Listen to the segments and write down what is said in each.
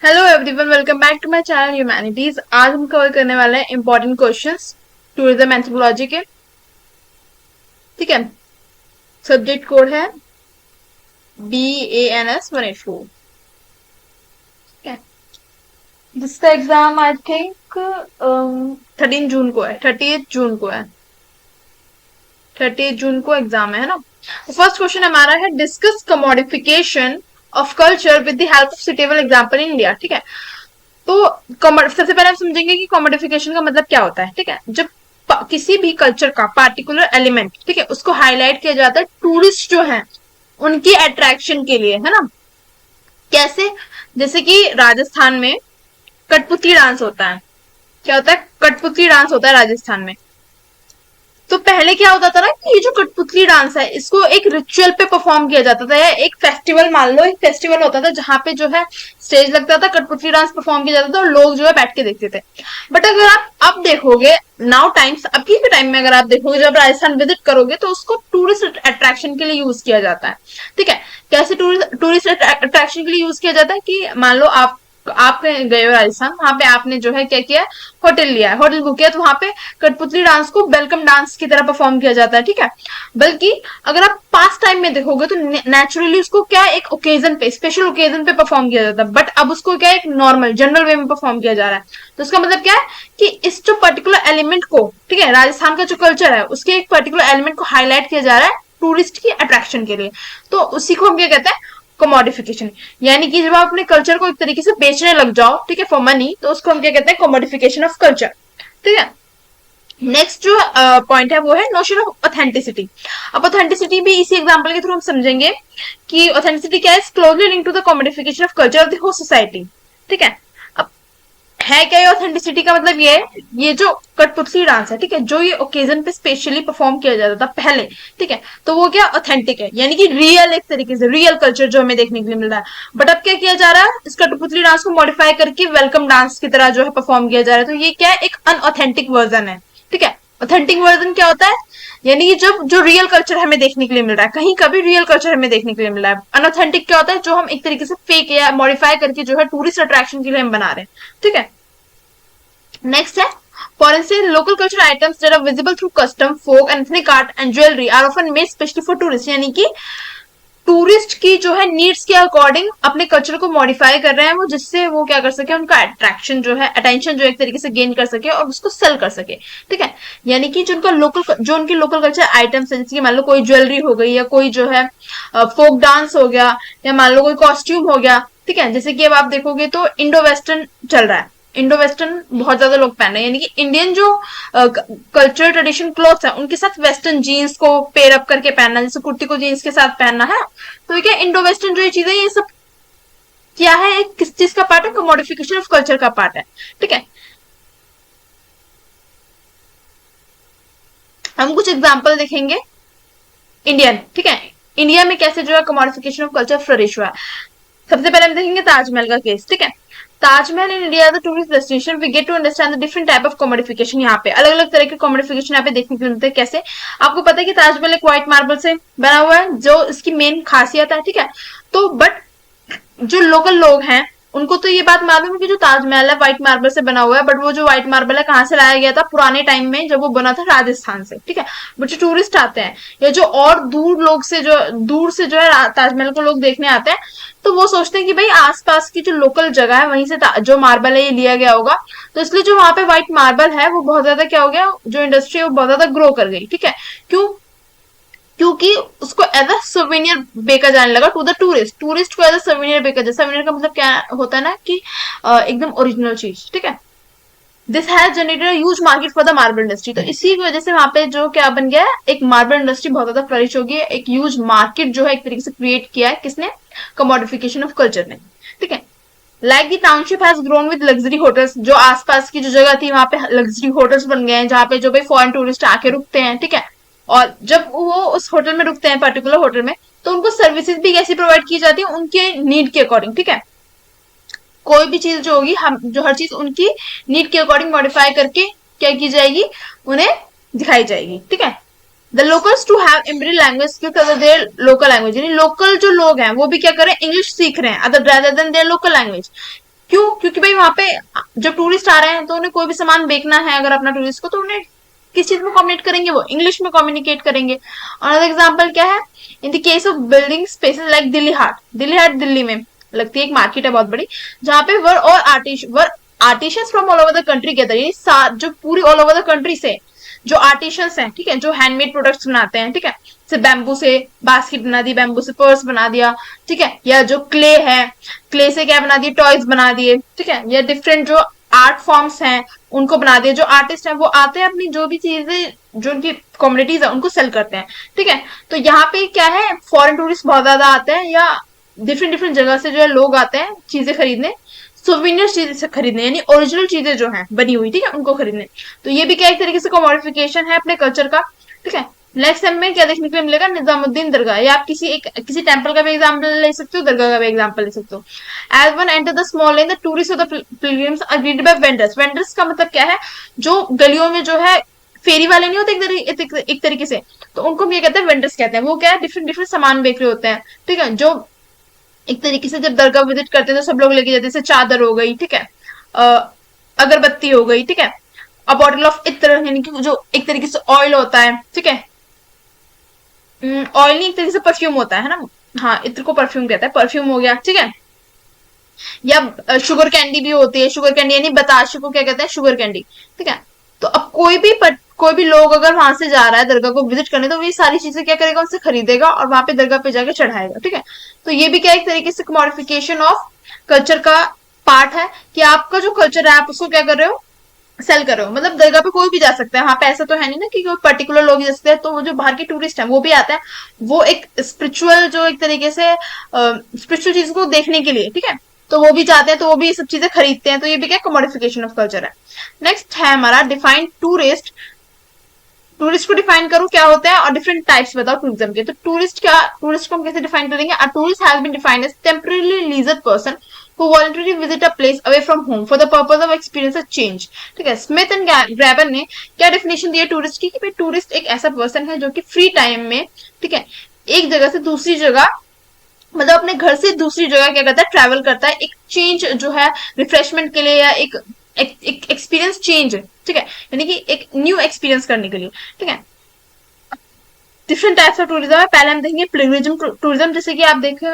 Hello everyone, welcome back to my channel humanities. आज हम cover करने वाले हैं इंपॉर्टेंट क्वेश्चंस टूरिज्म एंथ्रोपोलॉजी के। ठीक है। सब्जेक्ट कोड है BANS 184। ठीक है। जिसका एग्जाम आई थिंक 13 जून को है, 30 जून को है। 30 जून को एग्जाम है ना। फर्स्ट क्वेश्चन हमारा है, discuss commodification of culture with the help of suitable example in India. ठीक है। तो सबसे पहले हम समझेंगे कि कॉमोडिफिकेशन का मतलब क्या होता है। ठीक है। जब किसी भी कल्चर का पार्टिकुलर एलिमेंट, ठीक है, उसको हाईलाइट किया जाता है टूरिस्ट जो है उनकी अट्रैक्शन के लिए, है ना। कैसे? जैसे कि राजस्थान में कठपुतली डांस होता है। क्या होता है? कठपुतली डांस होता है राजस्थान में। तो पहले क्या होता था ना कि ये जो कठपुतली डांस है इसको एक रिचुअल पे परफॉर्म किया जाता था, या एक फेस्टिवल, मान लो एक फेस्टिवल होता था जहां पे जो है स्टेज लगता था, कठपुतली डांस परफॉर्म किया जाता था और लोग जो है बैठ के देखते थे। बट अगर आप अब देखोगे, नाउ टाइम्स, अभी के टाइम में अगर आप देखोगे, जब राजस्थान विजिट करोगे तो उसको टूरिस्ट अट्रैक्शन के लिए यूज किया जाता है। ठीक है। कैसे टूरिस्ट अट्रैक्शन के लिए यूज किया जाता है कि मान लो आप गए हो राजस्थान, वहां पे आपने जो है क्या किया, होटल लिया है, होटल बुक किया, तो वहां पे कठपुतली डांस को वेलकम डांस की तरह परफॉर्म किया जाता है। ठीक है। बल्कि अगर आप पास टाइम में देखोगे तो नेचुरली उसको क्या एक ओकेजन पे, स्पेशल ओकेजन पे परफॉर्म किया जाता है, बट अब उसको क्या एक नॉर्मल जनरल वे में परफॉर्म किया जा रहा है। तो इसका मतलब क्या है कि इस जो पर्टिकुलर एलिमेंट को, ठीक है, राजस्थान का जो कल्चर है उसके एक पर्टिकुलर एलिमेंट को हाईलाइट किया जा रहा है टूरिस्ट की अट्रैक्शन के लिए। तो उसी को हम क्या कहते हैं, कमोडिफिकेशन। यानी कि जब आप अपने कल्चर को एक तरीके से बेचने लग जाओ, ठीक है, फॉर मनी, तो उसको हम क्या कहते हैं, कमोडिफिकेशन ऑफ कल्चर। ठीक है। नेक्स्ट जो पॉइंट है वो है नोशन ऑफ ऑथेंटिसिटी। अब ऑथेंटिसिटी भी इसी एग्जांपल के थ्रू हम समझेंगे कि ऑथेंटिसिटी क्या है, closely link to the commodification of culture of the host society. ठीक है। अब है क्या ये ऑथेंटिसिटी का मतलब, ये जो कठपुतली डांस है, ठीक है, जो ये ओकेजन पे स्पेशली परफॉर्म किया जाता था पहले, ठीक है, तो वो क्या ऑथेंटिक है, यानी कि रियल, एक तरीके से रियल कल्चर जो हमें देखने के लिए मिल रहा है। बट अब क्या किया जा रहा है, इस कठपुतली डांस को मॉडिफाई करके वेलकम डांस की तरह जो है परफॉर्म किया जा रहा है। तो ये क्या है, एक अनऑथेंटिक वर्जन है। ठीक है। ऑथेंटिक वर्जन क्या होता है, यानी कि जब जो रियल कल्चर हमें देखने के लिए मिल रहा है, कहीं का भी रियल कल्चर हमें देखने के लिए मिल रहा है। अनऑथेंटिक क्या होता है, जो हम एक तरीके से फेक या मॉडिफाई करके जो है टूरिस्ट अट्रैक्शन के लिए हम बना रहे हैं। ठीक है। नेक्स्ट है, for instance, local cultural items that are visible through custom, folk, and ethnic art and jewelry are often made specially for tourists। यानी कि टूरिस्ट की जो है नीड्स के अकॉर्डिंग अपने कल्चर को मॉडिफाई कर रहे हैं वो, जिससे वो क्या कर सके, उनका अट्रैक्शन जो है, अटेंशन जो एक तरीके से गेन कर सके और उसको सेल कर सके। ठीक है। यानी कि जो उनके लोकल कल्चर आइटम्स है, जैसे कि मान लो कोई ज्वेलरी हो गई, या कोई जो है फोक डांस हो गया, या मान लो कोई कॉस्ट्यूम हो गया। ठीक है। जैसे कि अब आप देखोगे तो इंडो वेस्टर्न चल रहा है, इंडो वेस्टर्न बहुत ज्यादा लोग पहन रहे हैं, यानी कि इंडियन जो कल्चर ट्रेडिशन क्लोथ्स है उनके साथ वेस्टर्न जीन्स को पेयर अप करके पहनना, जैसे कुर्ती को जीन्स के साथ पहनना है। तो क्या इंडो वेस्टर्न जो ये चीजें, ये सब क्या है, एक किस चीज का पार्ट है, कमोडिफिकेशन ऑफ कल्चर का पार्ट है। ठीक है। हम कुछ एग्जाम्पल देखेंगे इंडियन। ठीक है। इंडिया में कैसे जो है कमोडिफिकेशन ऑफ कल्चर फ्लरिश हुआ है। सबसे पहले हम देखेंगे ताजमहल का केस। ठीक है। Taj Mahal in India the tourist destination, we get to understand the different type of commodification. यहाँ पे अलग अलग तरह के कमोडिफिकेशन यहाँ पे देखने को मिलते हैं। कैसे? आपको पता है कि ताजमहल एक व्हाइट मार्बल से बना हुआ है, जो इसकी मेन खासियत है। ठीक है। तो बट जो लोकल लोग हैं उनको तो ये बात मालूम है कि जो ताजमहल है व्हाइट मार्बल से बना हुआ है, बट वो जो व्हाइट मार्बल है कहाँ से लाया गया था पुराने टाइम में, जब वो बना था राजस्थान से। ठीक है। बट जो टूरिस्ट आते हैं, या जो और दूर से जो है ताजमहल को लोग देखने आते हैं, तो वो सोचते हैं कि भाई आसपास की जो लोकल जगह है वहीं से जो मार्बल है ये लिया गया होगा। तो इसलिए जो वहां पे व्हाइट मार्बल है वो बहुत ज्यादा क्या हो गया, जो इंडस्ट्री है वो बहुत ज्यादा ग्रो कर गई। ठीक है। क्यों? क्योंकि उसको एज अ सोवेनियर बेचा जाने लगा टू द टूरिस्ट को एज अ सोवेनियर बेचा जाए। सोवेनियर का मतलब क्या होता है ना कि एकदम ओरिजिनल चीज। ठीक है। This has generated huge market for the marble industry. तो इसी की वजह से वहां पे जो क्या बन गया है, एक मार्बल इंडस्ट्री बहुत ज्यादा फ्लरिश होगी, एक ह्यूज मार्केट जो है एक तरीके से क्रिएट किया है किसने, कमोडिफिकेशन ऑफ कल्चर ने। ठीक है। Like the township has grown with luxury hotels, जो आसपास की जो जगह थी वहां पे लग्जरी होटल्स बन गए हैं, जहाँ पे जो भाई फॉरेन टूरिस्ट आके रुकते हैं। ठीक है। और जब वो उस होटल में रुकते हैं, पर्टिकुलर होटल में, तो उनको सर्विसेज भी कैसी प्रोवाइड की जाती है, उनके नीड के अकॉर्डिंग। ठीक है। कोई भी चीज जो होगी, हम जो हर चीज उनकी नीड के अकॉर्डिंग मॉडिफाई करके क्या की जाएगी, उन्हें दिखाई जाएगी। ठीक है। The locals to have imbibed language their local language, यानी लोकल जो लोग हैं वो भी क्या कर रहे हैं, इंग्लिश सीख रहे हैं other rather than there local language. क्यों? क्योंकि भाई वहां पे जब टूरिस्ट आ रहे हैं तो उन्हें कोई भी सामान बेचना है अगर अपना टूरिस्ट को, तो उन्हें किस चीज में कम्युनिकेट करेंगे? वो इंग्लिश में कम्युनिकेट करेंगे। और एग्जाम्पल क्या है? In the case of building spaces like Delhi Haat. Delhi Haat Delhi में लगती है, एक मार्केट है बहुत बड़ी, जहाँ पे where artisans from all over the country gather, ये जो पूरी ऑल ओवर द कंट्री से जो आर्टिशियंस हैं, ठीक है, जो हैंडमेड प्रोडक्ट्स बनाते हैं, ठीक है, जैसे बैम्बू से बास्केट बना दी, बैम्बू से पर्स बना दिया, ठीक है, या जो क्ले है, क्ले से क्या बना दिए? टॉयज बना दिए, ठीक है, या डिफरेंट जो आर्ट फॉर्म्स हैं उनको बना दिए। जो आर्टिस्ट हैं वो आते हैं अपनी जो भी चीजें, जो उनकी कम्युनिटीज है उनको सेल करते हैं, ठीक है। तो यहाँ पे क्या है, फॉरेन टूरिस्ट बहुत ज्यादा आते हैं, या डिफरेंट डिफरेंट जगह से जो है लोग आते हैं चीजें खरीदने, सोविनियर चीजें से खरीदने, यानी ओरिजिनल चीजें जो हैं बनी हुई, ठीक है, उनको खरीदने। तो ये भी क्या एक तरीके से कमोडिफिकेशन है अपने कल्चर का, ठीक है। नेक्स्ट टाइम में क्या देखने के लिए मिलेगा? निजामुद्दीन दरगाह, या आप किसी टेंपल का भी एग्जांपल ले सकते हो, दरगाह का भी एग्जांपल ले सकते हो। As one enter the small lane the tourist of the pilgrims are greeted by vendors. Vendors का मतलब क्या है? जो गलियों में जो है फेरी वाले नहीं होते एक तरीके से, तो उनको हम ये कहते हैं वेंडर्स कहते हैं। वो क्या है? डिफरेंट डिफरेंट सामान बेच रहे होते हैं, ठीक है। जो एक तरीके से जब दरगाह विजिट करते हैं तो सब लोग लेके जाते हैं, जैसे चादर हो गई, ठीक है, अगरबत्ती हो गई, ठीक है, अ बॉटल ऑफ इत्र, यानी कि जो एक तरीके से ऑयल होता है, ठीक है, ऑयल नहीं, एक तरीके से परफ्यूम होता है ना, हाँ, इत्र को परफ्यूम कहता है, परफ्यूम हो गया, ठीक है। या शुगर कैंडी भी होती है, शुगर कैंडी यानी बताशे को क्या कहते हैं? शुगर कैंडी, ठीक है। तो अब कोई भी लोग अगर वहां से जा रहा है दरगाह को विजिट करने, तो वो ये सारी चीजें क्या करेगा? उनसे खरीदेगा और वहां पे दरगाह पे जाके चढ़ाएगा, ठीक है। तो ये भी क्या एक तरीके से मॉडिफिकेशन ऑफ कल्चर का पार्ट है, कि आपका जो कल्चर है आप उसको क्या कर रहे हो? सेल कर रहे हो। मतलब दरगाह पे कोई भी जा सकता है, वहां पे ऐसा तो है नहीं ना कि कोई पर्टिकुलर लोग ही जा सकते हैं। तो वो जो बाहर के टूरिस्ट हैं वो भी आते हैं, वो एक स्पिरिचुअल जो एक तरीके से स्पिरिचुअल चीज को देखने के लिए, ठीक है, तो वो भी जाते हैं, तो वो भी ये सब चीजें खरीदते हैं। तो ये भी क्या कमोडिफिकेशन ऑफ कल्चर है। नेक्स्ट है हमारा डिफाइन टूरिस्ट। टूरिस्ट को डिफाइन करो क्या होता है, और डिफरेंट टाइप्स बताओ टूरिज्म के। तो टूरिस्ट को हम कैसे डिफाइन करेंगे? A tourist has been defined as temporary leisure person who voluntarily visit a place away from home for the purpose of experience a change। ठीक है, स्मिथ एंड ग्रैबर ने क्या डेफिनेशन दी है टूरिस्ट की? कि भाई टूरिस्ट एक ऐसा पर्सन है जो कि फ्री टाइम में, ठीक है, एक जगह से दूसरी जगह, मतलब अपने घर से दूसरी जगह क्या करता है? ट्रैवल करता है, एक चेंज जो है रिफ्रेशमेंट के लिए, या एक एक्सपीरियंस चेंज, ठीक है, यानी कि एक न्यू एक्सपीरियंस करने के लिए, ठीक है। डिफरेंट टाइप्स ऑफ टूरिज्म है। पहले हम देखेंगे पिलग्रिज्म टूरिज्म, जैसे कि आप देखें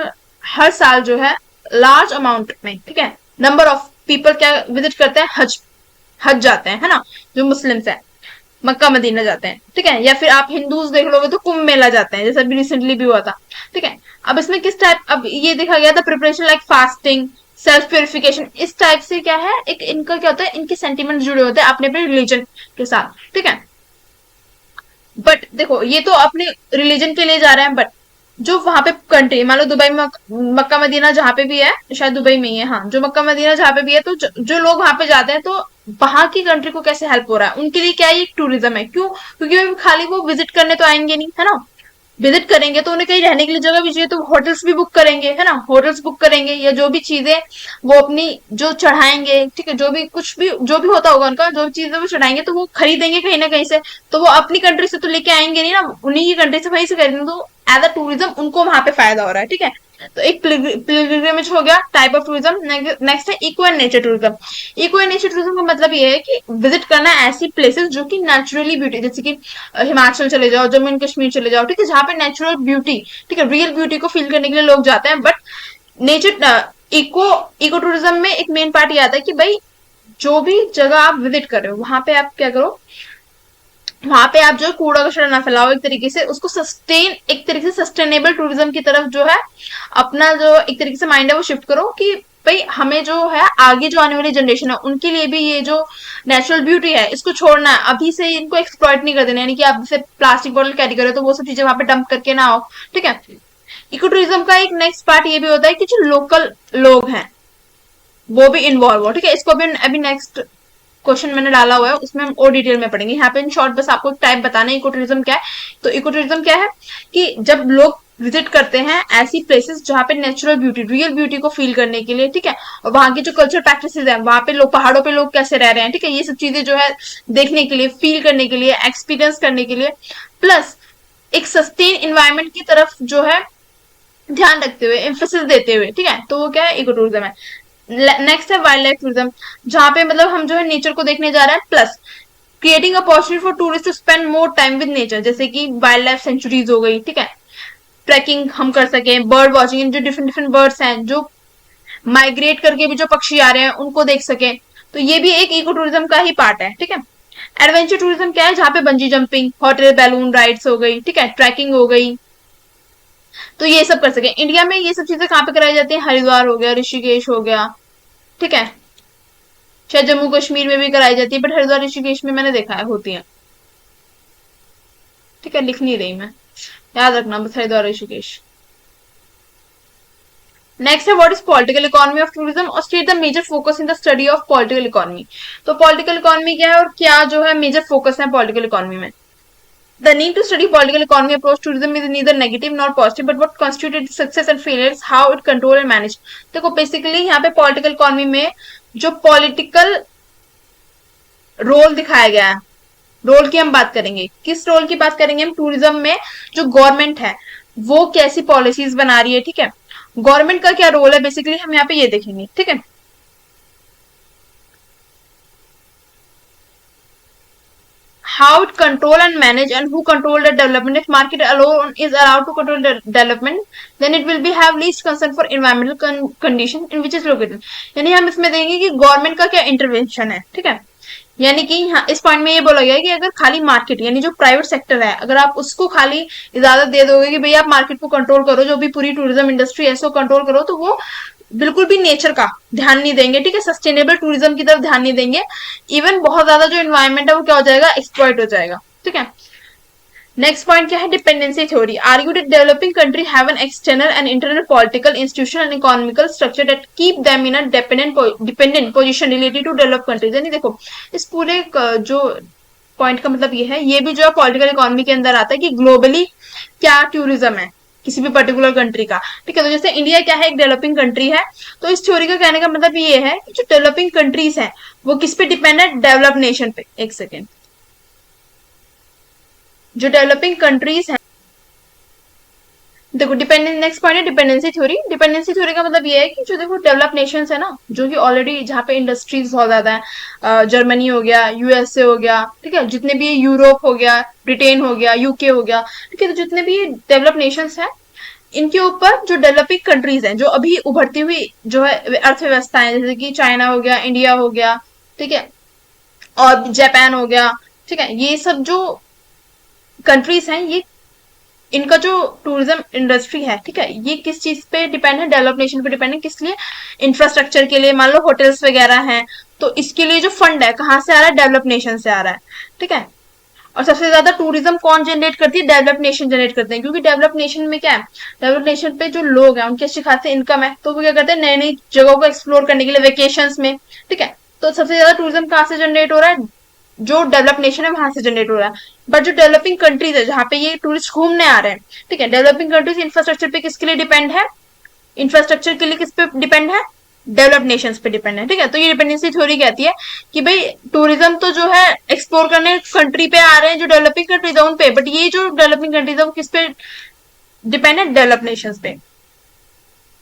हर साल जो है लार्ज अमाउंट में, ठीक है, नंबर ऑफ पीपल क्या विजिट करते हैं? हज हज जाते हैं, है ना, जो मुस्लिम्स है, मक्का मदीना जाते हैं, ठीक है। या फिर आप हिंदूज देख लोगे तो कुंभ मेला जाते हैं, जैसा अभी रिसेंटली भी हुआ था, ठीक है। अब इसमें किस टाइप, अब ये देखा गया था preparation like fasting, self purification, इस टाइप से क्या है, एक इनका क्या होता है, इनके सेंटिमेंट जुड़े होते हैं अपने अपने रिलीजन के साथ, ठीक है। बट देखो ये तो अपने रिलीजन के लिए जा रहे हैं, बट जो वहां पे कंट्री, मान लो दुबई में मक्का मदीना जहाँ पे भी है, शायद दुबई में ही है, हाँ, जो मक्का मदीना जहाँ पे भी है, तो जो लोग वहां पे जाते हैं, तो वहां की कंट्री को कैसे हेल्प हो रहा है? उनके लिए क्या है? टूरिज्म है। क्यों? क्योंकि खाली वो विजिट करने तो आएंगे नहीं, है ना, विजिट करेंगे तो उन्हें कहीं रहने के लिए जगह भी चाहिए, तो होटल्स भी बुक करेंगे, है ना, होटल्स बुक करेंगे, या जो भी चीजें वो अपनी जो चढ़ाएंगे, ठीक है, जो भी कुछ भी जो भी होता होगा उनका, जो चीजें वो चढ़ाएंगे तो वो खरीदेंगे कहीं ना कहीं से, तो वो अपनी कंट्री से तो लेके आएंगे नहीं ना, उन्हीं की कंट्री से वहीं से खरीदेंगे, तो एज अ टूरिज्म उनको वहां पे फायदा हो रहा है, ठीक है। तो एक पिलग्रिमेज हो गया टाइप ऑफ टूरिज्म। नेक्स्ट है eco and nature tourism. Eco and nature tourism का मतलब ये है कि विजिट करना ऐसी प्लेसेस जो कि नेचुरली ब्यूटी, जैसे कि हिमाचल चले जाओ, जम्मू एंड कश्मीर चले जाओ, ठीक है, जहाँ पे नेचुरल ब्यूटी, ठीक है, रियल ब्यूटी को फील करने के लिए लोग जाते हैं। But nature eco eco tourism में एक मेन पार्ट ये आता है कि भाई जो भी जगह आप विजिट कर रहे हो वहां पे आप क्या करो, वहां पे आप जो कूड़ा कचरा ना फैलाओ, एक तरीके से उसको एक तरीके से सस्टेनेबल टूरिज्म की तरफ जो है अपना जो एक तरीके से माइंड है वो शिफ्ट करो, कि भाई हमें जो है आगे जो आने वाली जनरेशन है उनके लिए भी ये जो नेचुरल ब्यूटी है इसको छोड़ना है, अभी से इनको एक्सप्लॉइट नहीं कर देना, यानी कि आप जैसे प्लास्टिक बॉटल कैरी करो तो वो सब चीजें वहां पे डंप करके ना आओ, ठीक है। इको टूरिज्म का एक नेक्स्ट पार्ट ये भी होता है कि जो लोकल लोग हैं वो भी इन्वॉल्व हो, ठीक है। इसको अभी नेक्स्ट क्वेश्चन मैंने डाला हुआ है, उसमें हम और डिटेल में पढ़ेंगे। यहाँ पे इन शॉर्ट बस आपको टाइप बताना है इको टूरिज्म क्या है। तो इको टूरिज्म क्या है कि जब लोग विजिट करते हैं ऐसी प्लेसेस जहाँ पे नेचुरल ब्यूटी, रियल ब्यूटी को फील करने के लिए, ठीक है, और वहां की जो कल्चर प्रैक्टिसेस है, वहां पे लोग पहाड़ों पे लोग कैसे रह रहे हैं, ठीक है, ये सब चीजें जो है देखने के लिए, फील करने के लिए, एक्सपीरियंस करने के लिए, प्लस एक सस्टेन इन्वायरमेंट की तरफ जो है ध्यान रखते हुए, एम्फोसिस देते हुए, ठीक है, तो वो क्या है? इको टूरिज्म है। नेक्स्ट है वाइल्ड लाइफ टूरिज्म, जहाँ पे मतलब हम जो है नेचर को देखने जा रहे हैं, plus creating opportunity for tourist to spend more time with nature, जैसे कि वाइल्ड लाइफ सेंचुरीज हो गई, ठीक है, ट्रैकिंग हम कर सके, बर्ड वॉचिंग, जो डिफरेंट डिफरेंट बर्ड्स हैं जो माइग्रेट करके भी जो पक्षी आ रहे हैं उनको देख सके, तो ये भी एक इको टूरिज्म का ही पार्ट है, ठीक है। एडवेंचर टूरिज्म क्या है, जहाँ पे bungee jumping, hot air balloon rides हो गई, ठीक है, ट्रैकिंग हो गई, तो ये सब कर सके। इंडिया में ये सब चीजें कहाँ पे कराई जाती है, हरिद्वार हो गया, ऋषिकेश हो गया, ठीक है, शायद जम्मू कश्मीर में भी कराई जाती है, बट हरिद्वार ऋषिकेश में मैंने देखा है होती है, ठीक है, लिख नहीं रही मैं, याद रखना बस हरिद्वार ऋषिकेश। नेक्स्ट है what is political economy of tourism और state the major focus in the study of political economy. तो पॉलिटिकल इकोनॉमी क्या है और क्या जो है मेजर फोकस है पॉलिटिकल इकोनॉमी में। The need to study political economy approach tourism is neither negative nor positive, but what constitutes its success and failures, how it control and manage। देखो basically यहाँ पे पॉलिटिकल इकोनॉमी में जो political role दिखाया गया है, role की हम बात करेंगे, किस रोल की बात करेंगे हम, टूरिज्म में जो गवर्नमेंट है वो कैसी पॉलिसीज बना रही है, ठीक है, गवर्नमेंट का क्या रोल है, बेसिकली हम यहाँ पे ये देखेंगे, ठीक है। How it control and manage and who control the development. If market alone is allowed to control the development, then it will be have least concern for environmental condition in which is located। यानी हम इसमें देखेंगे कि government का क्या intervention है, ठीक है, यानी कि यहाँ इस पॉइंट में ये बोला गया है कि अगर खाली मार्केट यानी जो प्राइवेट सेक्टर है, अगर आप उसको खाली इजाजत दे दोगे कि भैया आप मार्केट को कंट्रोल करो, जो भी पूरी टूरिज्म इंडस्ट्री है इसको कंट्रोल करो, तो वो बिल्कुल भी नेचर का ध्यान नहीं देंगे, ठीक है, सस्टेनेबल टूरिज्म की तरफ ध्यान नहीं देंगे, इवन बहुत ज्यादा जो एनवायरमेंट है वो क्या हो जाएगा, एक्सप्लॉइट हो जाएगा, ठीक है। नेक्स्ट पॉइंट क्या है, dependency theory argue that developing country have an external and internal political institutional and economical structure that keep them in a dependent position related to develop countries. यानी देखो इस पूरे जो पॉइंट का मतलब ये है, ये भी जो है पॉलिटिकल इकोनॉमी के अंदर आता है कि ग्लोबली क्या टूरिज्म है किसी भी पर्टिकुलर कंट्री का, ठीक है। तो जैसे इंडिया क्या है, एक डेवलपिंग कंट्री है, तो इस थ्योरी का कहने का मतलब ये है कि जो डेवलपिंग कंट्रीज है वो किस पे डिपेंड है, डेवलप नेशन पे। एक सेकेंड, जो डेवलपिंग कंट्रीज है, देखो डिपेंडेंस, नेक्स्ट पॉइंट है डिपेंडेंसी थ्योरी। डिपेंडेंसी थ्योरी का मतलब ये है कि जो देखो डेवलप नेशंस है ना, जो कि ऑलरेडी जहाँ पे इंडस्ट्रीज बहुत ज्यादा है, जर्मनी हो गया, यूएसए हो गया, ठीक है, जितने भी यूरोप हो गया, ब्रिटेन हो गया, यूके हो गया, ठीक है, तो जितने भी डेवलप नेशंस है इनके ऊपर जो डेवलपिंग कंट्रीज हैं, जो अभी उभरती हुई जो है अर्थव्यवस्थाएं, जैसे कि चाइना हो गया, इंडिया हो गया, ठीक है, और जापान हो गया, ठीक है, ये सब जो कंट्रीज हैं, ये इनका जो टूरिज्म इंडस्ट्री है, ठीक है, ये किस चीज पे डिपेंड है, डेवलप नेशन पे डिपेंड है, किस लिए, इंफ्रास्ट्रक्चर के लिए, मान लो होटल्स वगैरह हैं, तो इसके लिए जो फंड है कहाँ से आ रहा है, डेवलप नेशन से आ रहा है, ठीक है। और सबसे ज्यादा टूरिज्म कौन जनरेट करती है, डेवलप नेशन जनरेट करते हैं, क्योंकि डेवलप नेशन में क्या है, डेवलप नेशन पे जो लोग हैं उनकी अच्छी खासी इनकम है, तो वो क्या करते हैं, नई नई जगहों को एक्सप्लोर करने के लिए वेकेशन में, ठीक है, तो सबसे ज्यादा टूरिज्म कहाँ से जनरेट हो रहा है, जो डेवलप नेशन है वहां से जनरेट हो रहा है। बट जो डेवलपिंग कंट्रीज है जहाँ पे ये टूरिस्ट घूमने आ रहे हैं, ठीक है, डेवलपिंग कंट्रीज इंफ्रास्ट्रक्चर पे किसके लिए डिपेंड है, इंफ्रास्ट्रक्चर के लिए किस पे डिपेंड है, डेवलप नेशंस पे डिपेंड है, ठीक है। तो ये डिपेंडेंसी थ्योरी कहती है कि भाई टूरिज्म तो जो है एक्सप्लोर करने कंट्री पे आ रहे हैं जो डेवलपिंग कंट्रीज है उन पे, बट ये जो डेवलपिंग कंट्रीज है वो किस पे डिपेंड है, डेवलप नेशंस पे।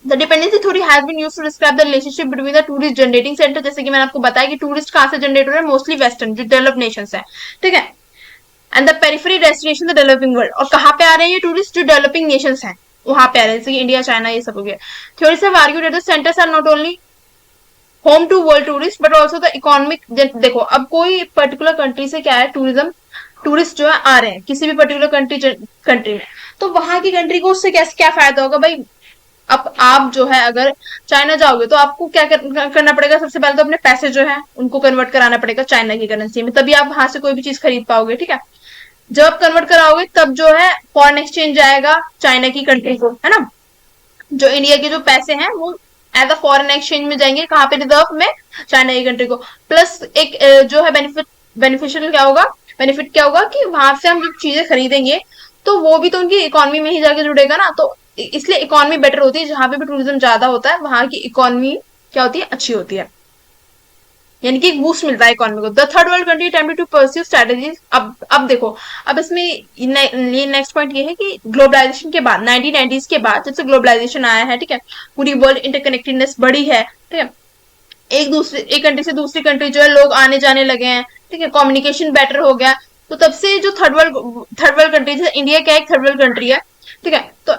The dependency theory has been used to describe the relationship between the tourist generating centre, जैसे कि मैंने आपको बताया कि टूरिस्ट कहाँ से जनरेट हो रहे हैं, मोस्टली वेस्टर्न जो डेवलप नेशंस है, ठीक है, and the periphery destination the developing world, और कहाँ पे आ रहे हैं ये टूरिस्ट, जो डेवलपिंग नेशंस हैं वहां पे आ रहे हैं, जैसे कि इंडिया, चाइना, ये सब हो गया। Theories have argued that the centres are not only home to world tourist but also the economic. देखो अब कोई पर्टिकुलर कंट्री से क्या है, टूरिज्म टूरिस्ट जो है आ रहे हैं किसी भी पर्टिकुलर कंट्री में, तो वहां की कंट्री को उससे कैसे क्या फायदा होगा भाई। अब आप जो है अगर चाइना जाओगे तो आपको क्या करना पड़ेगा, सबसे पहले तो अपने पैसे जो है उनको कन्वर्ट कराना पड़ेगा चाइना की करेंसी में, तभी आप वहां से कोई भी चीज खरीद पाओगे, ठीक है। जब आप कन्वर्ट कराओगे तब जो है फॉरेन एक्सचेंज जाएगा चाइना की कंट्री को, है ना, जो इंडिया के जो पैसे हैं वो एज अ फॉरेन एक्सचेंज में जाएंगे कहाँ पे, रिजर्व में, चाइना की कंट्री को। प्लस एक जो है बेनिफिशियल क्या होगा, बेनिफिट क्या होगा कि वहां से हम जब चीजें खरीदेंगे तो वो भी तो उनकी इकोनॉमी में ही जाके जुड़ेगा ना, तो इसलिए इकोनॉमी बेटर होती है, जहां पे भी टूरिज्म ज्यादा होता है वहां की इकोनॉमी क्या होती है, अच्छी होती है, यानी कि एक बूस्ट मिलता है इकोनॉमी को। The third world country attempted to pursue strategies. अब देखो, अब इसमें ये नेक्स्ट पॉइंट ये है कि ग्लोबलाइजेशन के बाद 1990s के बाद जब से ग्लोबलाइजेशन आया है, ठीक है, पूरी वर्ल्ड इंटरकनेक्टेडनेस बढ़ी है, ठीक है, एक कंट्री से दूसरी कंट्री जो है लोग आने जाने लगे हैं, ठीक है, कम्युनिकेशन बेटर हो गया। तो तब से जो थर्ड वर्ल्ड कंट्री, जैसे इंडिया क्या एक थर्ड वर्ल्ड कंट्री है, ठीक है, तो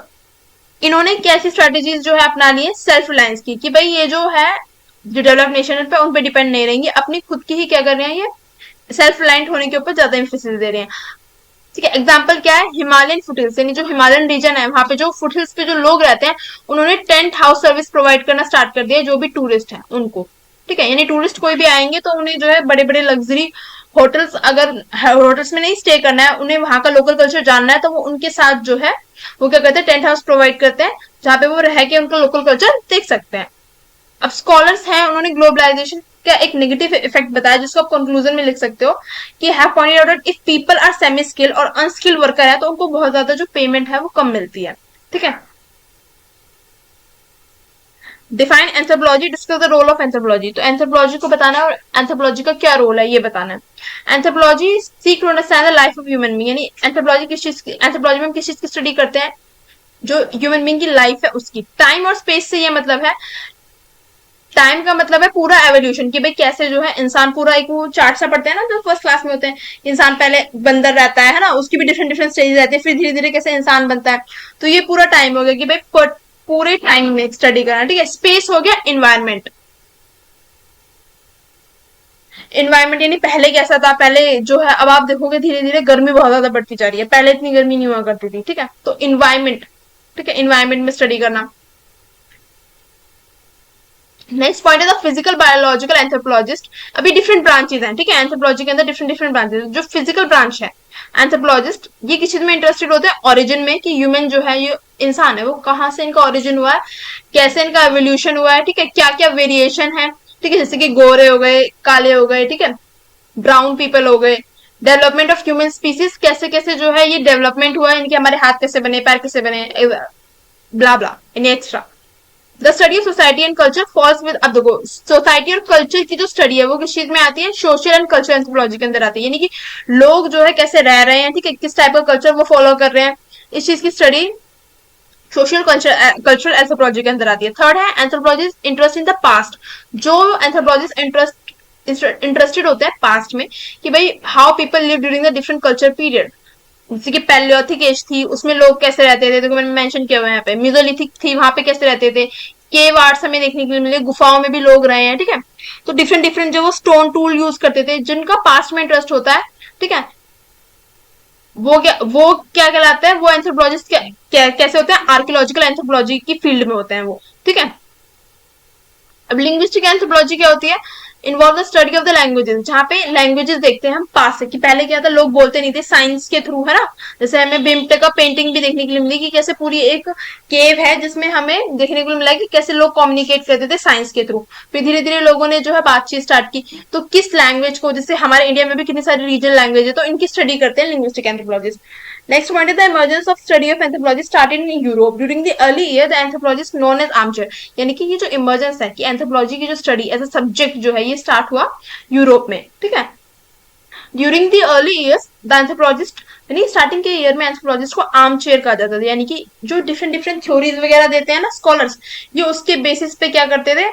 इन्होंने कैसी स्ट्रेटेजीज जो है अपना ली है सेल्फ रिलायंस की, कि भाई ये जो है जो डेवलप्ड नेशन पे उन पे डिपेंड नहीं रहेंगे, अपनी खुद की ही क्या कर रहे हैं, ये सेल्फ रिलायंट होने के ऊपर ज्यादा इंफोसिस दे रहे हैं। ठीक है, एग्जाम्पल क्या है, हिमालयन फुटहिल्स, यानी जो हिमालयन रीजन है वहां पे जो फुटहिल्स पे जो लोग रहते हैं, उन्होंने टेंट हाउस सर्विस प्रोवाइड करना स्टार्ट कर दिया जो भी टूरिस्ट है उनको। ठीक है, यानी टूरिस्ट कोई भी आएंगे तो उन्हें जो है बड़े बड़े लग्जरी होटल्स, अगर होटल्स में नहीं स्टे करना है, उन्हें वहां का लोकल कल्चर जानना है, तो वो उनके साथ जो है वो क्या करते हैं, टेंट हाउस प्रोवाइड करते हैं जहाँ पे वो रह के उनका लोकल कल्चर देख सकते हैं। अब स्कॉलर्स हैं, उन्होंने ग्लोबलाइजेशन का एक नेगेटिव इफेक्ट बताया जिसको आप कंक्लूजन में लिख सकते हो कि have pointed out that if people are semi skill और अनस्किल्ड वर्कर है तो उनको बहुत ज्यादा जो पेमेंट है वो कम मिलती है। ठीक है, define anthropology, discuss the role of anthropology. तो एंथ्रोपोलॉजी को बताना है और एंथ्रोपोलॉजी का क्या रोल है ये बताना है। Anthropology seek to understand the life of human being, यानी एंथ्रोपोलॉजी किस चीज की, एंथ्रोपोलॉजी में हम किस चीज की स्टडी करते हैं, जो ह्यूमन बीइंग की लाइफ है उसकी। टाइम और स्पेस से ये मतलब है, टाइम का मतलब है पूरा एवोल्यूशन, कि भाई कैसे जो है इंसान पूरा, एक वो चार्ट सा पढ़ते हैं ना जो फर्स्ट क्लास में होते हैं, इंसान पहले बंदर रहता है ना, उसकी भी डिफरेंट डिफरेंट स्टेज रहती है, फिर धीरे धीरे कैसे इंसान बनता है। तो ये पूरा टाइम हो गया कि भाई पूरे टाइम में स्टडी करना। ठीक है, स्पेस हो गया इन्वायरमेंट। इन्वायरमेंट यानी पहले कैसा था, पहले जो है, अब आप देखोगे धीरे धीरे गर्मी बहुत ज्यादा बढ़ती जा रही है, पहले इतनी गर्मी नहीं हुआ करती थी। ठीक है, तो इन्वायरमेंट, ठीक है, इन्वायरमेंट में स्टडी करना। नेक्स्ट पॉइंट है द फिजिकल बायोलॉजिकल एंथ्रोपोलॉजिस्ट। अभी डिफरेंट ब्रांचेज हैं, ठीक है, एंथ्रोपोलॉजी के अंदर डिफरेंट डिफरेंट ब्रांचेज। जो फिजिकल ब्रांच है एंथ्रोपोलॉजिस्ट, ये किस चीज में इंटरेस्टेड होते हैं, ओरिजिन में, कि ह्यूमन जो है, ये इंसान है, वो कहाँ से इनका ओरिजिन हुआ है, कैसे इनका एवोल्यूशन हुआ है, ठीक है, क्या क्या वेरिएशन है। ठीक है, जैसे कि गोरे हो गए, काले हो गए, ठीक है, ब्राउन पीपल हो गए। डेवलपमेंट ऑफ ह्यूमन स्पीसीज, कैसे कैसे जो है ये डेवलपमेंट हुआ है, इनके हमारे हाथ कैसे बने, पैर कैसे बने, blah blah in extra. The study of society and culture falls with अब देखो, सोसाइटी और कल्चर की जो स्टडी है वो किस चीज में आती है, सोशल एंड कल्चर एंथ्रोपोलॉजी के अंदर आती है, यानी कि लोग जो है कैसे रह रहे हैं, ठीक है, किस टाइप का कल्चर वो फॉलो कर रहे हैं, इस चीज की स्टडी सोशल कल्चरल एंथ्रोपोलॉजी के अंदर आती है। थर्ड है anthropologist interest in the past. जो एंथ्रोपोलॉजिस्ट इंटरेस्टेड होते हैं पास्ट में, कि भाई how people live during the different culture period. जैसे कि पैलियोथिक एज थी, उसमें लोग कैसे रहते थे, तो मैंने मेंशन किया हुआ है यहाँ पे। म्यूजोलिथिक थी, वहां पे कैसे रहते थे। केव आर्ट्स हमें देखने के लिए मिले, गुफाओं में भी लोग रहे हैं। ठीक है, तो डिफरेंट डिफरेंट जो वो स्टोन टूल यूज करते थे, जिनका पास्ट में इंटरेस्ट होता है, ठीक है, वो क्या कहलाता है, वो एंथ्रोपोलॉजिस्ट कैसे होते हैं, आर्कियोलॉजिकल एंथ्रोपोलॉजी की फील्ड में होते हैं वो। ठीक है, अब लिंग्विस्टिक एंथ्रोपोलॉजी क्या होती है, involve the study of the languages, जहाँ पे लैंग्वेजेस देखते हैं हम पास से, कि पहले क्या था, लोग बोलते नहीं थे, साइंस के थ्रू, है ना। जैसे हमें बिम्टे का पेंटिंग भी देखने के लिए मिली, कि कैसे पूरी एक केव है जिसमें हमें देखने को मिला कि कैसे लोग कम्युनिकेट करते थे साइंस के थ्रू। फिर धीरे धीरे लोगों ने जो है बातचीत स्टार्ट की, तो किस लैंग्वेज को, जैसे हमारे इंडिया में भी कितनी सारी रीजनल लैंग्वेज है, तो इनकी स्टडी करते हैं linguistic anthropologist. Next point is the emergence of study of anthropology started in Europe during the early year. The anthropologist known as armchair, यानी कि ये जो इमर्जेंस है कि एंथ्रोपोलॉजी की जो स्टडी एज अ सब्जेक्ट जो है ये स्टार्ट हुआ यूरोप में। ठीक है, during the early years the anthropologist, यानी स्टार्टिंग के ईयर में एंथ्रोपोलॉजिस्ट को आर्म चेयर कहा जाता था, यानी कि जो डिफरेंट डिफरेंट थ्योरीज वगैरह देते हैं ना स्कॉलर्स, ये उसके बेसिस पे क्या करते थे,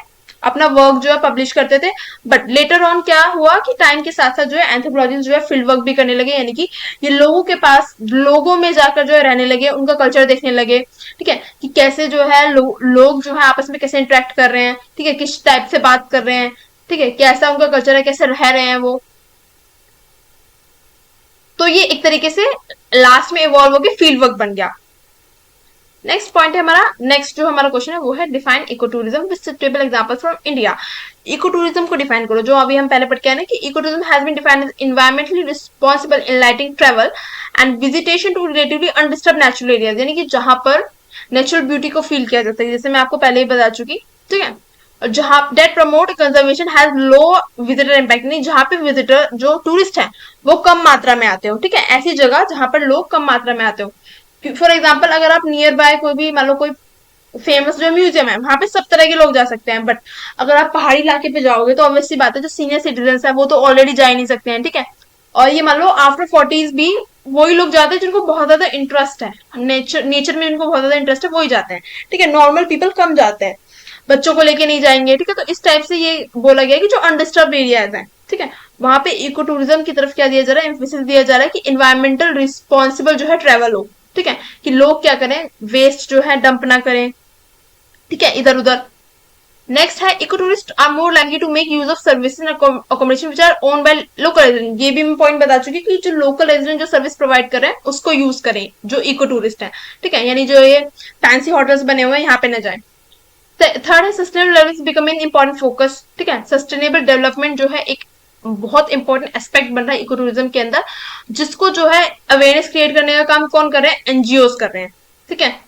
अपना वर्क जो है पब्लिश करते थे। बट लेटर ऑन क्या हुआ कि टाइम के साथ साथ जो है एंथ्रोपोलॉजिस्ट जो है फील्ड वर्क भी करने लगे, यानी कि ये लोगों के पास, लोगों में जाकर जो है रहने लगे, उनका कल्चर देखने लगे। ठीक है, कि कैसे जो है लोग जो है आपस में कैसे इंटरेक्ट कर रहे हैं, ठीक है, किस टाइप से बात कर रहे हैं, ठीक है, कैसा उनका कल्चर है, कैसे रह रहे हैं वो। तो ये एक तरीके से लास्ट में इवॉल्व होकर फील्ड वर्क बन गया। नेक्स्ट पॉइंट है हमारा, नेक्स्ट जो हमारा क्वेश्चन है वो है define eco tourism with suitable example from India. Eco tourism को डिफाइन करो, जो अभी हम पहले पढ़ के आए ना कि eco tourism has been defined as environmentally responsible enlightening travel and visitation to relatively undisturbed natural areas, यानी कि जहां पर नेचुरल ब्यूटी को फील किया जाता है, जैसे मैं आपको पहले ही बता चुकी। ठीक है, और जहां that promote conservation has low visitor impact, नहीं जहां पे विजिटर जो टूरिस्ट है वो कम मात्रा में आते हो। ठीक है, ऐसी जगह जहां पर लोग कम मात्रा में आते हो। फॉर एग्जाम्पल अगर आप नियर बाय कोई भी मान लो कोई फेमस जो म्यूजियम है, वहां पे सब तरह के लोग जा सकते हैं, बट अगर आप पहाड़ी इलाके पे जाओगे तो ऑब्वियसली बात है जो सीनियर सिटीजन है वो तो ऑलरेडी जा ही नहीं सकते हैं। ठीक है, और ये मान लो आफ्टर 40s भी वही लोग जाते हैं जिनको बहुत ज्यादा इंटरेस्ट है नेचर में, इनको बहुत ज्यादा इंटरेस्ट है, वही जाते हैं। ठीक है, नॉर्मल पीपल कम जाते हैं। बच्चों को लेके नहीं जाएंगे, ठीक है। तो इस टाइप से ये बोला गया है कि जो अनडिस्टर्ब एरियाज हैं, ठीक है, वहां पे इको टूरिज्म की तरफ क्या दिया जा रहा है, एम्फेसिस दिया जा रहा है कि इन्वायरमेंटल रिस्पॉन्सिबल जो है ट्रेवल हो, ठीक है, कि लोग क्या करें, वेस्ट जो है डंप ना करें, ठीक है, इधर उधर। नेक्स्ट है eco tourist are more likely to make use of services and accommodation which are own by local resident. ये भी मैं पॉइंट बता चुकी कि जो लोकल रेजिडेंट जो सर्विस प्रोवाइड कर रहे हैं उसको यूज करें, जो इको टूरिस्ट है, ठीक है, यानी जो ये फैंसी होटल्स बने हुए हैं यहाँ पे न जाए। थर्ड है sustainable development becoming important focus, ठीक है, सस्टेनेबल डेवलपमेंट जो है एक बहुत इंपॉर्टेंट एस्पेक्ट बन रहा है इको टूरिज्म के अंदर, जिसको जो है अवेयरनेस क्रिएट करने का काम कौन कर रहे हैं, एनजीओ कर रहे हैं, ठीक है।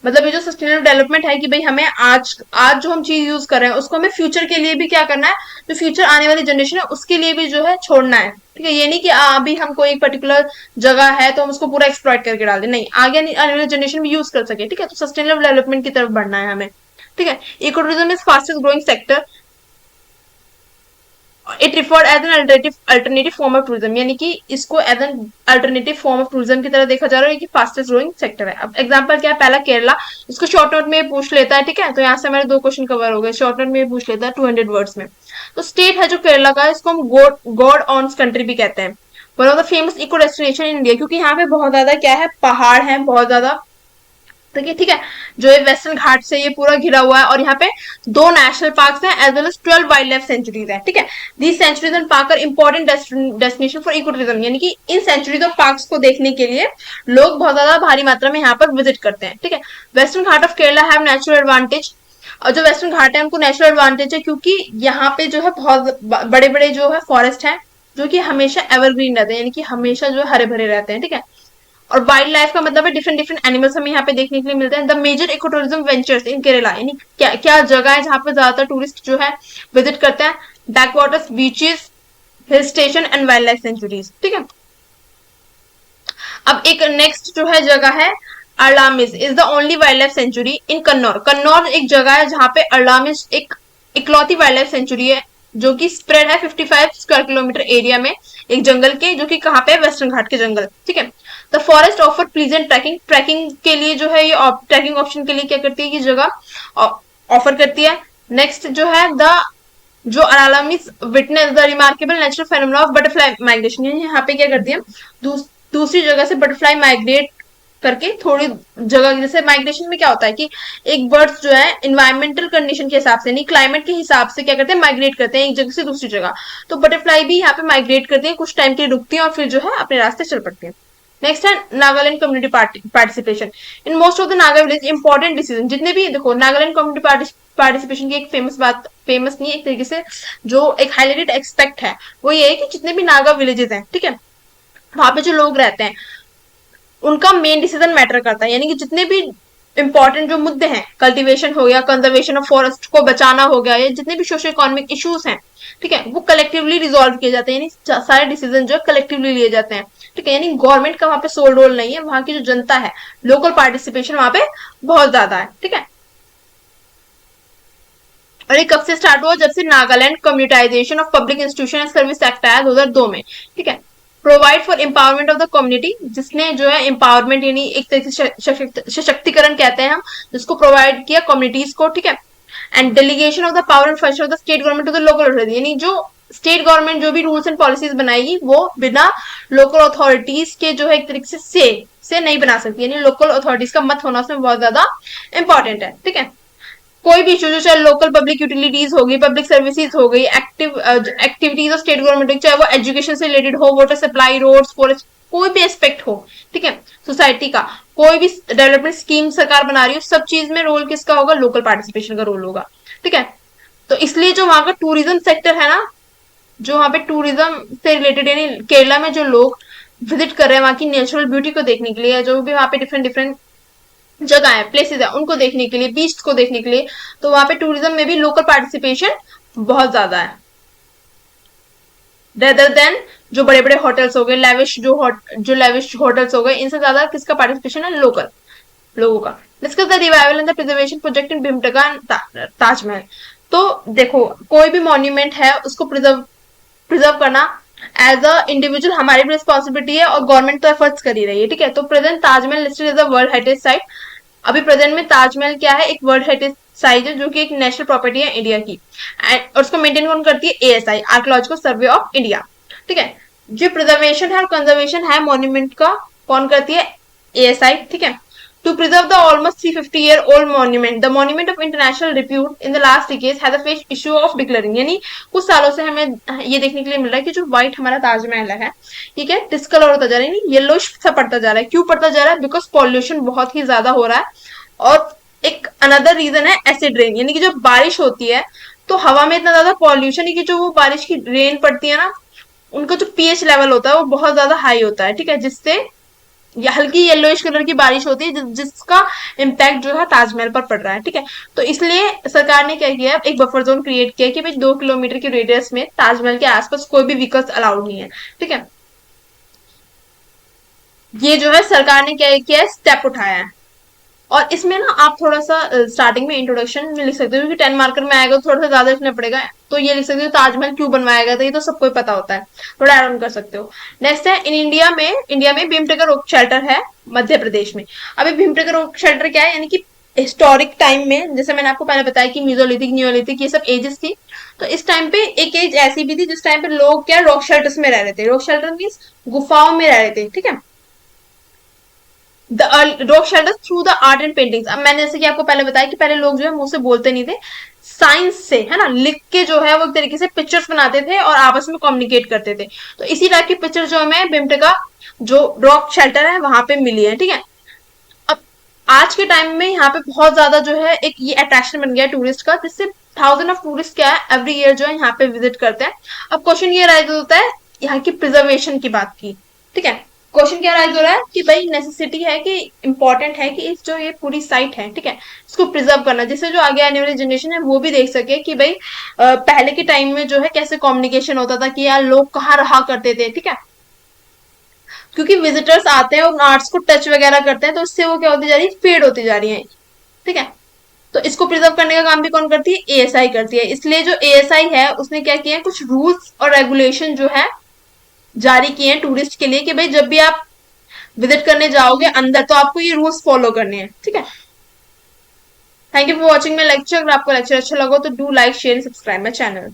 मतलब ये जो सस्टेनेबल डेवलपमेंट है कि भाई हमें आज आज जो हम चीज यूज कर रहे हैं उसको हमें फ्यूचर के लिए भी क्या करना है, जो फ्यूचर आने वाली जनरेशन है उसके लिए भी जो है छोड़ना है, ठीक है। ये नहीं कि अभी हमको एक पर्टिकुलर जगह है तो हम उसको पूरा एक्सप्लॉइट करके डाल दें, नहीं, आगे आने वाली जनरेशन भी यूज कर सके, ठीक है। तो सस्टेनेबल डेवलपमेंट की तरफ बढ़ना है हमें, ठीक है। Eco tourism is fastest growing sector, it referred as an alternative form of tourism, यानी कि इसको as an alternative form of tourism की तरह देखा जा रहा है कि फास्टेस्ट ग्रोइंग सेक्टर है। अब एग्जांपल क्या है, पहला केरला, इसको शॉर्ट नोट में पूछ लेता है, ठीक है, तो यहाँ से हमारे 2 क्वेश्चन कवर हो गए, शॉर्ट नोट में पूछ लेता है 200 वर्ड्स में। तो स्टेट है जो केरला का, इसको हम गॉड ऑन कंट्री भी कहते हैं, one of the famous eco destination in India, क्योंकि यहाँ पे बहुत ज्यादा क्या है, पहाड़ है बहुत ज्यादा, देखिए, ठीक है, जो ये वेस्टर्न घाट से ये पूरा घिरा हुआ है, और यहाँ पे 2 नेशनल पार्क्स हैं as well as 12 wildlife sanctuaries है, ठीक है। These sanctuaries and park are important destination for eco tourism, यानी कि इन सेंचुरीज और पार्क्स को देखने के लिए लोग बहुत ज्यादा भारी मात्रा में यहाँ पर विजिट करते हैं, ठीक है। Western Ghat of Kerala have natural advantage, और जो वेस्टर्न घाट है उनको नेचुरल एडवांटेज है क्योंकि यहाँ पे जो है बहुत बड़े बड़े जो है फॉरेस्ट है जो कि हमेशा एवरग्रीन रहते हैं, यानी कि हमेशा जो है हरे भरे रहते हैं, ठीक है। और वाइल्ड लाइफ का मतलब है डिफरेंट डिफरेंट एनिमल्स हमें यहाँ पे देखने के लिए मिलते हैं। The major eco tourism ventures in Kerala, यानी क्या क्या जगह है जहाँ पे ज्यादातर टूरिस्ट जो है विजिट करते हैं, backwaters, beaches, hill station and wildlife sanctuaries, ठीक है। अब एक नेक्स्ट जो है जगह है Aralam, is the only wildlife sanctuary in Kannur. Kannur एक जगह है जहाँ पे अर्लामिस एक इकलौती वाइल्ड लाइफ सेंचुरी है जो कि स्प्रेड है 55 स्क्वायर किलोमीटर एरिया में, एक जंगल के, जो कि कहाँ पे है, वेस्टर्न घाट के जंगल, ठीक है। The forest offer pleasant trekking, trekking के लिए जो है ये ट्रैकिंग ऑप्शन के लिए क्या करती है कि जगह ऑफर करती है। नेक्स्ट जो है द जो Aralam witness the remarkable natural phenomena of butterfly migration, यहाँ पे क्या करती है, दूसरी जगह से बटरफ्लाई माइग्रेट करके थोड़ी जगह, जैसे माइग्रेशन में क्या होता है कि एक बर्ड्स जो है इन्वायरमेंटल कंडीशन के हिसाब से, नहीं क्लाइमेट के हिसाब से क्या करते हैं, माइग्रेट करते हैं एक जगह से दूसरी जगह। तो बटरफ्लाई भी यहाँ पे माइग्रेट करती है, कुछ टाइम के लिए रुकती है और फिर जो है अपने रास्ते चल पड़ती है। नेक्स्ट है Nagaland community participation in most of the Naga village, important decision, जितने भी देखो नागालैंड कम्युनिटी पार्टिसिपेशन की एक फेमस बात, फेमस नहीं, एक तरीके से जो एक हाईलाइटेड एक्सपेक्ट है वो ये है कि जितने भी नागा विलेजेस हैं, ठीक है, वहां पे जो लोग रहते हैं उनका मेन डिसीजन मैटर करता है, यानी कि जितने भी इंपॉर्टेंट जो मुद्दे हैं, कल्टीवेशन हो गया, कंजर्वेशन ऑफ फॉरेस्ट को बचाना हो गया, या जितने भी सोशो इकोनॉमिक इश्यूज हैं, ठीक है, वो कलेक्टिवली रिजॉल्व किए जाते हैं, यानी सारे डिसीजन जो है कलेक्टिवली लिए जाते हैं, ठीक है। यानी गवर्नमेंट का वहां पे सोल रोल नहीं है, वहां की जो जनता है, लोकल पार्टिसिपेशन वहां पे बहुत ज्यादा है, ठीक है। और ये कब से स्टार्ट हुआ, जब से Nagaland communitization of public institution and service act आया 2002 में, ठीक है। Provide for empowerment of the community, जिसने जो है एम्पावरमेंट यानी एक तरीके से सशक्तिकरण कहते हैं हम, जिसको प्रोवाइड किया कम्युनिटीज को, ठीक है। And delegation of the power and function of the state government to the local authority, यानी जो स्टेट गवर्नमेंट जो भी रूल्स एंड पॉलिसीज बनाएगी वो बिना लोकल अथॉरिटीज के जो है एक तरीके से नहीं बना सकती, यानी लोकल अथॉरिटीज का मत होना उसमें बहुत ज्यादा इंपॉर्टेंट है, ठीक है। कोई भी इशू जो चाहे लोकल पब्लिक यूटिलिटीज होगी, पब्लिक सर्विसेज हो गई, एक्टिविटीज ऑफ स्टेट गवर्नमेंट, चाहे वो एजुकेशन से रिलेटेड हो, वाटर सप्लाई, रोड्स, फॉरेस्ट, कोई भी एस्पेक्ट हो, ठीक है, सोसाइटी का कोई भी डेवलपमेंट स्कीम सरकार बना रही हो, सब चीज में रोल किसका होगा, लोकल पार्टिसिपेशन का रोल होगा, ठीक है। तो इसलिए जो वहां का टूरिज्म सेक्टर है ना, जो वहां पे टूरिज्म से रिलेटेड, यानी केरला में जो लोग विजिट कर रहे हैं वहां की नेचुरल ब्यूटी को देखने के लिए, जो भी वहां पे डिफरेंट डिफरेंट जगह है, प्लेसेस है, उनको देखने के लिए, बीच को देखने के लिए, तो वहां पे टूरिज्म में भी लोकल पार्टिसिपेशन बहुत ज्यादा है, रेदर देन जो बड़े बड़े होटल्स हो गए, जो लेविश होटल्स हो गए, इनसे ज्यादा किसका पार्टिसिपेशन है, लोकल लोगों का। Discuss the revival and the preservation project in Bhimbetka Taj Mahal. तो देखो कोई भी मॉन्यूमेंट है उसको प्रिजर्व करना एज अ इंडिविजुअल हमारी भी रिस्पॉन्सिबिलिटी है, और गवर्नमेंट तो एफर्ट्स कर ही रही है, ठीक है। तो present Taj Mahal listed as a world heritage site, अभी प्रेजेंट में ताजमहल क्या है, एक वर्ल्ड हेरिटेज साइट है जो कि एक नेशनल प्रॉपर्टी है इंडिया की, एंड और उसको मेंटेन कौन करती है, ASI, archaeological survey of India. ठीक है, जो प्रिजर्वेशन है और कंजर्वेशन है मॉन्यूमेंट का कौन करती है, एएसआई। ठीक है, to preserve the almost 350-year-old monument, the monument of international repute in the last decades has faced issue of declaring, यानी कुछ सालों से हमें ये देखने के लिए मिल रहा है कि जो व्हाइट हमारा ताजमहल है, ठीक है, डिस्कलर होता जा रहा है, यानी येलोइश सा पड़ता जा रहा है। क्यों पड़ता जा रहा है, बिकॉज पॉल्यूशन बहुत ही ज्यादा हो रहा है। और एक अनदर रीजन है एसिड रेन, यानी कि जब बारिश होती है तो हवा में इतना ज्यादा पॉल्यूशन है कि जो वो बारिश की रेन पड़ती है ना, उनका जो पीएच लेवल होता है वो बहुत ज्यादा हाई होता है। ठीक है, जिससे या हल्की येलोइश कलर की बारिश होती है जिसका इम्पैक्ट जो है ताजमहल पर पड़ रहा है। ठीक है, तो इसलिए सरकार ने क्या किया, एक बफर जोन क्रिएट किया कि भाई 2 किलोमीटर के रेडियस में ताजमहल के आसपास कोई भी व्हीकल्स अलाउड नहीं है। ठीक है, ये जो है सरकार ने क्या किया है, स्टेप उठाया है। और इसमें ना आप थोड़ा सा स्टार्टिंग में इंट्रोडक्शन में लिख सकते हो, क्योंकि 10 मार्कर में आएगा तो थोड़ा सा ज्यादा लिखना पड़ेगा, तो ये लिख सकते हो ताजमहल क्यों बनवाया गया था, ये तो सबको ही पता होता है, थोड़ा ऐड ऑन कर सकते हो। नेक्स्ट है इन इंडिया में भीमटेका रॉक शेल्टर है मध्य प्रदेश में। अभी भीमटेका रॉक शेल्टर क्या है, यानी कि हिस्टोरिक टाइम में, जैसे मैंने आपको पहले बताया कि मीजोलिथिक न्यूलिथिक ये सब एजेस थी, तो इस टाइम पे एक एज ऐसी भी थी जिस टाइम पे लोग क्या रॉक शेल्टर्स में रह रहे थे। रॉक शेल्टर मीन्स गुफाओं में रह रहे थे। ठीक है, the rock shelter through the art and paintings. अब मैंने जैसे कि आपको पहले बताया कि पहले लोग जो है मुंह से बोलते नहीं थे, साइंस से, है ना, लिख के जो है वो एक तरीके से पिक्चर्स बनाते थे और आपस में कम्युनिकेट करते थे। तो इसी टाइप की पिक्चर जो हमें भीमटेका जो रॉक शेल्टर है वहां पे मिली है। ठीक है, अब आज के टाइम में यहाँ पे बहुत ज्यादा जो है एक ये अट्रैक्शन बन गया है टूरिस्ट का, जिससे थाउजेंड ऑफ टूरिस्ट क्या है एवरी ईयर जो है यहाँ पे विजिट करते हैं। अब क्वेश्चन ये राइज होता है यहाँ की प्रिजर्वेशन की बात की। ठीक है, क्वेश्चन क्या राइज हो रहा है कि भाई नेसेसिटी है कि इंपॉर्टेंट है कि इस जो ये पूरी साइट है, ठीक है, इसको प्रिजर्व करना, जिससे जो आगे आने वाली जनरेशन है वो भी देख सके कि भाई पहले के टाइम में जो है कैसे कम्युनिकेशन होता था, कि यार लोग कहाँ रहा करते थे। ठीक है, क्योंकि विजिटर्स आते हैं और आर्ट्स को टच वगैरह करते हैं, तो इससे वो क्या होती जा रही है, फेड होती जा रही है। ठीक है, तो इसको प्रिजर्व करने का काम भी कौन करती है, एएसआई करती है। इसलिए जो एएसआई है उसने क्या किया है, कुछ रूल्स और रेगुलेशन जो है जारी किए हैं टूरिस्ट के लिए, कि भाई जब भी आप विजिट करने जाओगे अंदर तो आपको ये रूल्स फॉलो करने हैं। ठीक है, thank you for watching my lecture. अगर आपको लेक्चर अच्छा लगा तो do like share subscribe my channel.